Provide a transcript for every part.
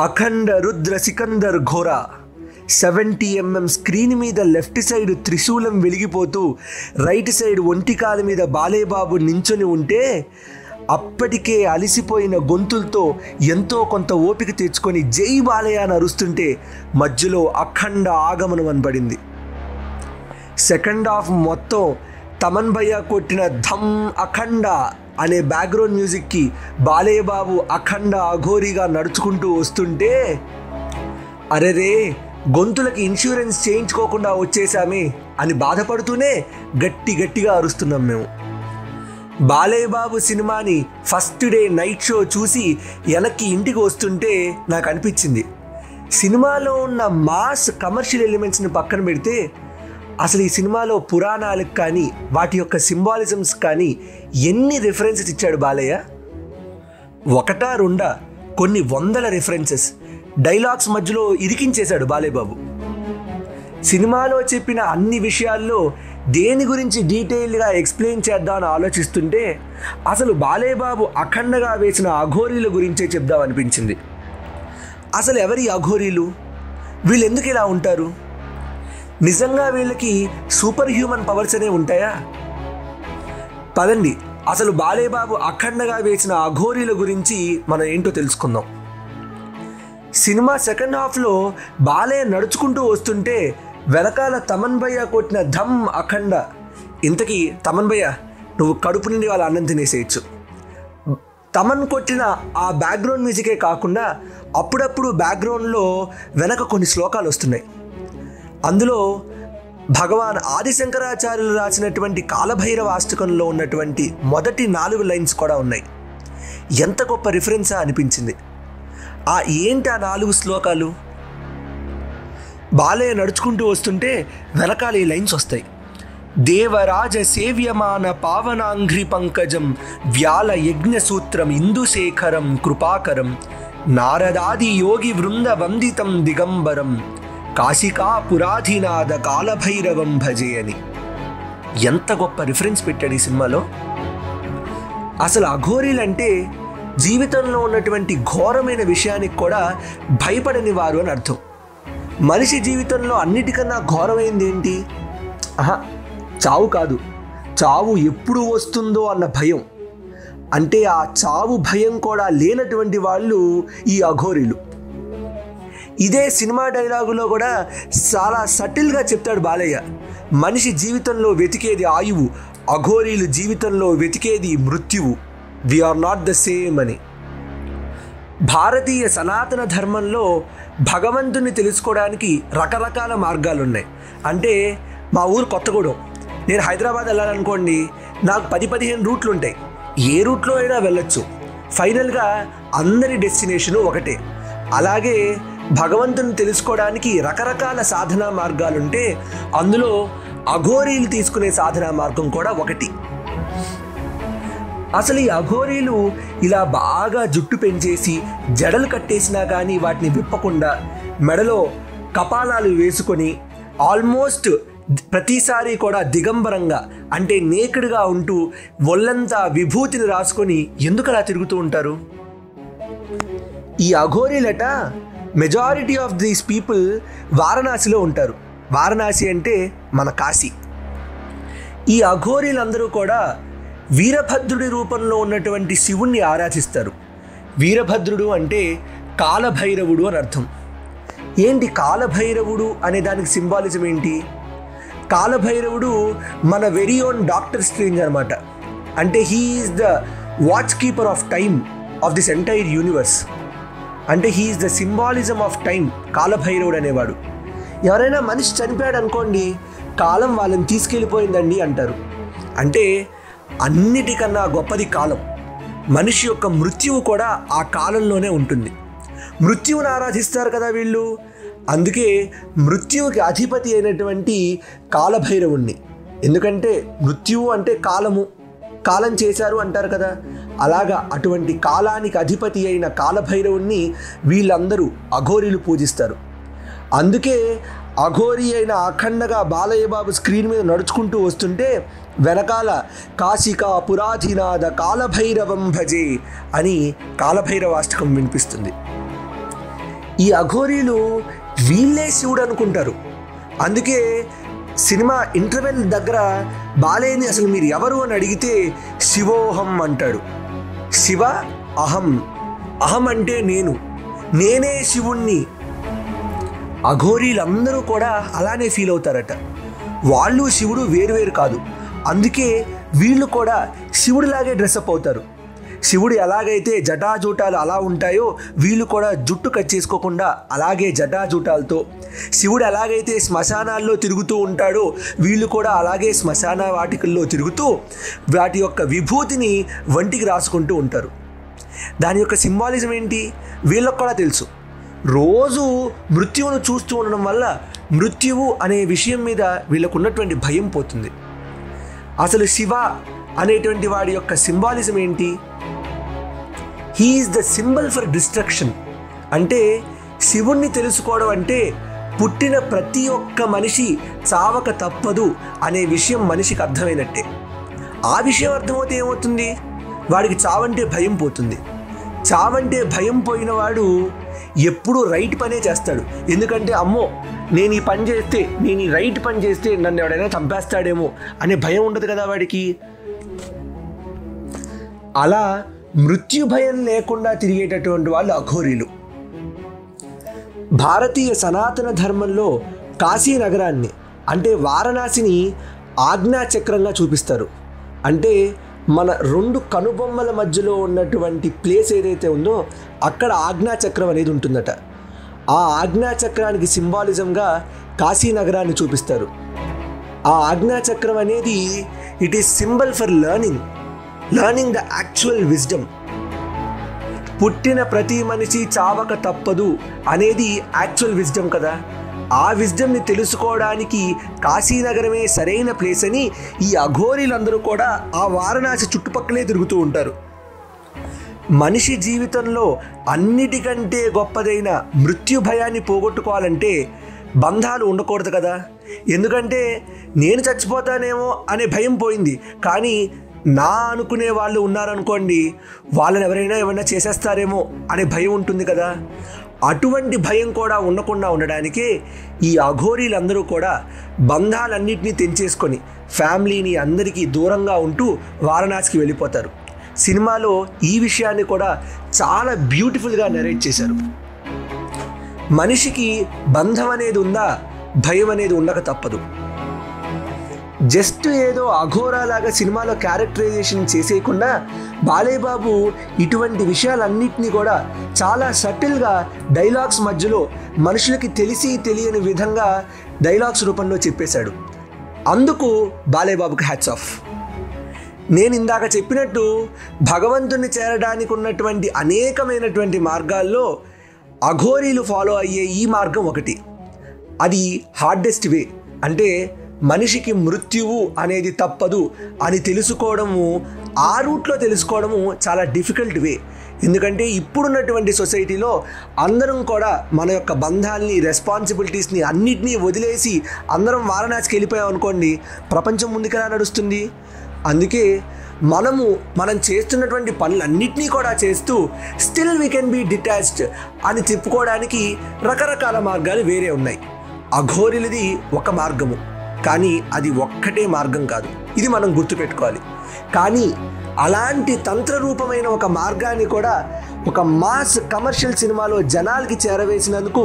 అఖండ రుద్ర సికందర్ ఘోర 70mm screen మీద left side త్రిశూలం వెలిగిపోతూ రైట్ సైడ్ ఒంటికాల మీద బాలేబాబు నించొని ఉంటే అప్పటికే అలిసిపోయిన గొంతులతో ఎంతో కొంత ఓపిక తెచ్చుకొని జై బాలయ్య అని అరుస్తుంటే మధ్యలో అఖండ ఆగమనం అనబడింది. సెకండ్ హాఫ్ మొత్తం తమన్ భయ్య కొట్టిన ధమ్ అఖండ అనే బ్యాక్గ్రౌండ్ మ్యూజిక్కి బాలయ్య బాబు అఖండ అఘోరీగా నడుచుకుంటూ వస్తుంటే అరెరే గొంతులకి ఇన్సూరెన్స్ చేయించుకోకుండా వచ్చేసామే అని బాధపడుతూనే గట్టిగా అరుస్తున్నాం మేము. బాలయ్య బాబు సినిమాని ఫస్ట్ డే నైట్ షో చూసి వెనక్కి ఇంటికి వస్తుంటే నాకు అనిపించింది, సినిమాలో ఉన్న మాస్ కమర్షియల్ ఎలిమెంట్స్ని పక్కన పెడితే అసలు ఈ సినిమాలో పురాణాలకు కానీ వాటి యొక్క సింబాలిజమ్స్ కానీ ఎన్ని రిఫరెన్సెస్ ఇచ్చాడు బాలయ్య. ఒకటా రెండా కొన్ని వందల రిఫరెన్సెస్ డైలాగ్స్ మధ్యలో ఇరికించేశాడు బాలయ్య బాబు. సినిమాలో చెప్పిన అన్ని విషయాల్లో దేని గురించి డీటెయిల్గా ఎక్స్ప్లెయిన్ చేద్దామని ఆలోచిస్తుంటే అసలు బాలయ్య బాబు అఖండగా వేసిన అఘోరీల గురించే చెప్దామనిపించింది. అసలు ఎవరి అఘోరీలు, వీళ్ళు ఎందుకు ఇలా ఉంటారు, నిజంగా వీళ్ళకి సూపర్ హ్యూమన్ పవర్స్ అనే ఉంటాయా? పదండి అసలు బాలయ్య బాబు అఖండగా వేసిన అఘోరీల గురించి మనం ఏంటో తెలుసుకుందాం. సినిమా సెకండ్ హాఫ్లో బాలయ్య నడుచుకుంటూ వస్తుంటే వెనకాల తమన్ భయ్య కొట్టిన ధమ్ అఖండ. ఇంతకీ తమన్ భయ్య నువ్వు కడుపు నుండి వాళ్ళ అన్నం తినేసేయచ్చు. తమన్ కొట్టిన ఆ బ్యాక్గ్రౌండ్ మ్యూజికే కాకుండా అప్పుడప్పుడు బ్యాక్గ్రౌండ్లో వెనక కొన్ని శ్లోకాలు వస్తున్నాయి. అందులో భగవాన్ ఆదిశంకరాచార్యులు రాసినటువంటి కాలభైరవ అష్టకంలో ఉన్నటువంటి మొదటి 4 లైన్స్ కూడా ఉన్నాయి. ఎంత గొప్ప రిఫరెన్సా అనిపించింది. ఏంటి ఆ 4 శ్లోకాలు? బాలయ్య నడుచుకుంటూ వస్తుంటే వెనకాల ఈ లైన్స్ వస్తాయి. దేవరాజ సేవ్యమాన పావనాంఘ్రి పంకజం వ్యాల యజ్ఞసూత్రం ఇందుశేఖరం కృపాకరం నారదాది యోగి వృంద వందితం దిగంబరం కాశికా పురాధినాథ కాలభైరవం భజే అని. ఎంత గొప్ప రిఫరెన్స్ పెట్టాడు ఈ సినిమాలో. అసలు అఘోరీలంటే జీవితంలో ఉన్నటువంటి ఘోరమైన విషయానికి కూడా భయపడని వారు అని అర్థం. మనిషి జీవితంలో అన్నిటికన్నా ఘోరమైంది ఏంటి? చావు కాదు, చావు ఎప్పుడు వస్తుందో అన్న భయం. అంటే ఆ చావు భయం కూడా లేనటువంటి వాళ్ళు ఈ అఘోరీలు. ఇదే సినిమా డైలాగులో కూడా చాలా సటిల్గా చెప్తాడు బాలయ్య. మనిషి జీవితంలో వెతికేది ఆయువు, అఘోరీలు జీవితంలో వెతికేది మృత్యువు. We are not the same అని. భారతీయ సనాతన ధర్మంలో భగవంతుని తెలుసుకోవడానికి రకరకాల మార్గాలు ఉన్నాయి. అంటే మా ఊరు కొత్తగూడెం, నేను హైదరాబాద్ వెళ్ళాలనుకోండి, నాకు 10-15 రూట్లు ఉంటాయి. ఏ రూట్లో అయినా వెళ్ళొచ్చు. ఫైనల్గా అందరి డెస్టినేషను ఒకటే. అలాగే భగవంతుని తెలుసుకోవడానికి రకరకాల సాధనా మార్గాలుంటే అందులో అఘోరీలు తీసుకునే సాధనా మార్గం కూడా ఒకటి. అసలు ఈ అఘోరీలు ఇలా బాగా జుట్టు పెంచేసి జడలు కట్టేసినా కానీ వాటిని విప్పకుండా మెడలో కపాలాలు వేసుకొని ఆల్మోస్ట్ ప్రతిసారి కూడా దిగంబరంగా అంటే నేకుడుగా ఉంటూ ఒళ్ళంతా విభూతిని రాసుకొని ఎందుకు అలా తిరుగుతూ ఉంటారు? ఈ అఘోరీలట మెజారిటీ ఆఫ్ దీస్ పీపుల్ వారణాసిలో ఉంటారు. వారణాసి అంటే మన కాశీ. ఈ అఘోరీలందరూ కూడా వీరభద్రుడి రూపంలో ఉన్నటువంటి శివుణ్ణి ఆరాధిస్తారు. వీరభద్రుడు అంటే కాలభైరవుడు అని అర్థం. ఏంటి కాలభైరవుడు అనే దానికి సింబాలిజం ఏంటి? కాలభైరవుడు మన వెరీ ఓన్ డాక్టర్ స్ట్రేంజ్ అనమాట. అంటే he is the watch keeper of time of this entire universe. అంటే he is the symbolism of time. కాలభైరవుడు అనేవాడు. ఎవరైనా మనిషి చనిపోయాడు అనుకోండి, కాలం వాళ్ళని తీసుకెళ్ళిపోయిందండి అంటారు. అంటే అన్నిటికన్నా గొప్పది కాలం. మనిషి యొక్క మృత్యువు కూడా ఆ కాలంలోనే ఉంటుంది. మృత్యువుని ఆరాధిస్తారు కదా వీళ్ళు. అందుకే మృత్యువుకి అధిపతి అయినటువంటి కాలభైరవుణ్ణి, ఎందుకంటే మృత్యువు అంటే కాలము, కాలం చేశారు అంటారు కదా, అలాగా అటువంటి కాలానికి అధిపతి అయిన కాలభైరవుణ్ణి వీళ్ళందరూ అఘోరీలు పూజిస్తారు. అందుకే అఘోరీ అయిన అఖండగా బాలయ్య బాబు స్క్రీన్ మీద నడుచుకుంటూ వస్తుంటే వెనకాల కాశికా పురాధినాథ కాలభైరవం భజే అని కాలభైరవాష్టకం వినిపిస్తుంది. ఈ అఘోరీలు వీళ్ళే శివుడు అనుకుంటారు. అందుకే సినిమా ఇంటర్వెల్ దగ్గర బాలేని అసలు మీరు ఎవరు అని అడిగితే శివోహం అంటాడు. శివ అహం, అహం అంటే నేనే శివుణ్ణి. అఘోరీలందరూ కూడా అలానే ఫీల్ అవుతారట. వాళ్ళు శివుడు వేరువేరు కాదు. అందుకే వీళ్ళు కూడా శివుడిలాగే డ్రెస్అప్ అవుతారు. శివుడు ఎలాగైతే జటాజూటాలు అలా ఉంటాయో వీళ్ళు కూడా జుట్టు కట్ చేసుకోకుండా అలాగే జటాజూటాలతో, శివుడు ఎలాగైతే శ్మశానాల్లో తిరుగుతూ ఉంటాడో వీళ్ళు కూడా అలాగే శ్మశాన వాటికల్లో తిరుగుతూ వాటి యొక్క విభూతిని వంటికి రాసుకుంటూ ఉంటారు. దాని యొక్క సింబాలిజం ఏంటి వీళ్ళకు కూడా తెలుసు. రోజు మృత్యువును చూస్తూ ఉండడం వల్ల మృత్యువు అనే విషయం మీద వీళ్ళకు ఉన్నటువంటి భయం పోతుంది. అసలు శివ అనేటువంటి వాడి యొక్క సింబాలిజం ఏంటి? He is the symbol for destruction. అంటే శివుణ్ణి తెలుసుకోవడం అంటే పుట్టిన ప్రతి ఒక్క మనిషి చావక తప్పదు అనే విషయం మనిషికి అర్థమైనట్టే. ఆ విషయం అర్థమవుతే ఏమవుతుంది? వాడికి చావంటే భయం పోతుంది. చావంటే భయం పోయిన వాడు ఎప్పుడూ రైట్ పనే చేస్తాడు. ఎందుకంటే అమ్మో నేను ఈ రైట్ పని చేస్తే నన్ను ఎవడైనా చంపేస్తాడేమో అనే భయం ఉండదు కదా వాడికి. అలా మృత్యు భయం లేకుండా తిరిగేటటువంటి వాళ్ళు అఘోరీలు. భారతీయ సనాతన ధర్మంలో కాశీ నగరాన్ని అంటే వారణాసిని ఆజ్ఞాచక్రంగా చూపిస్తారు. అంటే మన రెండు కనుబొమ్మల మధ్యలో ఉన్నటువంటి ప్లేస్ ఏదైతే ఉందో అక్కడ ఆజ్ఞాచక్రం అనేది ఉంటుందట. ఆ ఆజ్ఞాచక్రానికి సింబాలిజంగా కాశీ నగరాన్ని చూపిస్తారు. ఆ ఆజ్ఞాచక్రం అనేది it is symbol for learning the actual wisdom. పుట్టిన ప్రతి మనిషి చావక తప్పదు అనేది యాక్చువల్ విజ్డమ్ కదా. ఆ విజ్డమ్ని తెలుసుకోవడానికి కాశీనగరమే సరైన ప్లేస్ అని ఈ అఘోరీలందరూ కూడా ఆ వారణాసి చుట్టుపక్కలే తిరుగుతూ ఉంటారు. మనిషి జీవితంలో అన్నిటికంటే గొప్పదైన మృత్యు భయాన్ని పోగొట్టుకోవాలంటే బంధాలు ఉండకూడదు కదా. ఎందుకంటే నేను చచ్చిపోతానేమో అనే భయం పోయింది, కానీ నా అనుకునే వాళ్ళు ఉన్నారనుకోండి, వాళ్ళని ఏమైనా చేసేస్తారేమో అనే భయం ఉంటుంది కదా. అటువంటి భయం కూడా ఉండకుండా ఉండడానికే ఈ అఘోరీలందరూ కూడా బంధాలన్నింటినీ తెంచేసుకొని ఫ్యామిలీని అందరికీ దూరంగా ఉంటూ వారణాసికి వెళ్ళిపోతారు. సినిమాలో ఈ విషయాన్ని కూడా చాలా బ్యూటిఫుల్గా నరేట్ చేశారు. మనిషికి బంధం అనేది ఉందా, భయం అనేది ఉండక తప్పదు. జస్ట్ ఏదో అఘోరాలాగా సినిమాలో క్యారెక్టరైజేషన్ చేసేయకుండా బాలేబాబు ఇటువంటి విషయాలన్నింటినీ కూడా చాలా సటిల్గా డైలాగ్స్ మధ్యలో మనుషులకి తెలియని విధంగా డైలాగ్స్ రూపంలో చెప్పేశాడు. అందుకు బాలేబాబుకి హ్యాట్స్ ఆఫ్. నేను ఇందాక చెప్పినట్టు భగవంతుని చేరడానికి ఉన్నటువంటి అనేకమైనటువంటి మార్గాల్లో అఘోరీలు ఫాలో అయ్యే ఈ మార్గం ఒకటి. అది హార్డెస్ట్ వే. అంటే మనిషికి మృత్యువు అనేది తప్పదు అని తెలుసుకోవడము, ఆ రూట్లో తెలుసుకోవడము చాలా డిఫికల్ట్ వే. ఎందుకంటే ఇప్పుడున్నటువంటి సొసైటీలో అందరం కూడా మన యొక్క బంధాలని, రెస్పాన్సిబిలిటీస్ని అన్నిటినీ వదిలేసి అందరం వారణాసికి వెళ్ళిపోయాం అనుకోండి, ప్రపంచం ముందుకెలా నడుస్తుంది? అందుకే మనం చేస్తున్నటువంటి పనులన్నింటినీ కూడా చేస్తూ still we can be detached అని చెప్పుకోవడానికి రకరకాల మార్గాలు వేరే ఉన్నాయి. అఘోరీలది ఒక మార్గము, కానీ అది ఒక్కటే మార్గం కాదు. ఇది మనం గుర్తుపెట్టుకోవాలి. కానీ అలాంటి తంత్రరూపమైన ఒక మార్గాన్ని కూడా ఒక మాస్ కమర్షియల్ సినిమాలో జనాలకి చేరవేసినందుకు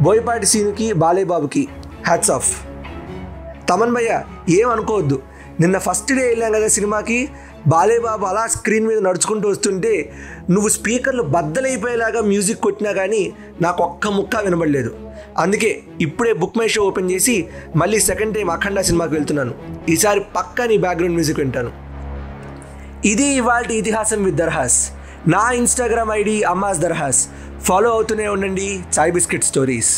బోయపాటి సీనుకి, బాలేబాబుకి హ్యాట్స్ ఆఫ్. తమన్ భయ్య ఏమనుకోవద్దు, నిన్న ఫస్ట్ డే వెళ్ళాం కదా సినిమాకి, బాలేబాబు అలా స్క్రీన్ మీద నడుచుకుంటూ వస్తుంటే నువ్వు స్పీకర్లు బద్దలైపోయేలాగా మ్యూజిక్ కొట్టినా కానీ నాకు ఒక్క ముక్క వినబడలేదు. అందుకే ఇప్పుడే బుక్ మై షో ఓపెన్ చేసి మళ్ళీ సెకండ్ టైం అఖండ సినిమాకి వెళ్తున్నాను. ఈసారి పక్కా నీ బ్యాక్గ్రౌండ్ మ్యూజిక్ వింటాను. ఇది ఇవాల్టి ఇతిహాసం విత్ దర్హాస్. నా ఇన్స్టాగ్రామ్ ఐడి అమ్మాస్ దర్హాస్. ఫాలో అవుతూనే ఉండండి చాయ్ బిస్కెట్ స్టోరీస్.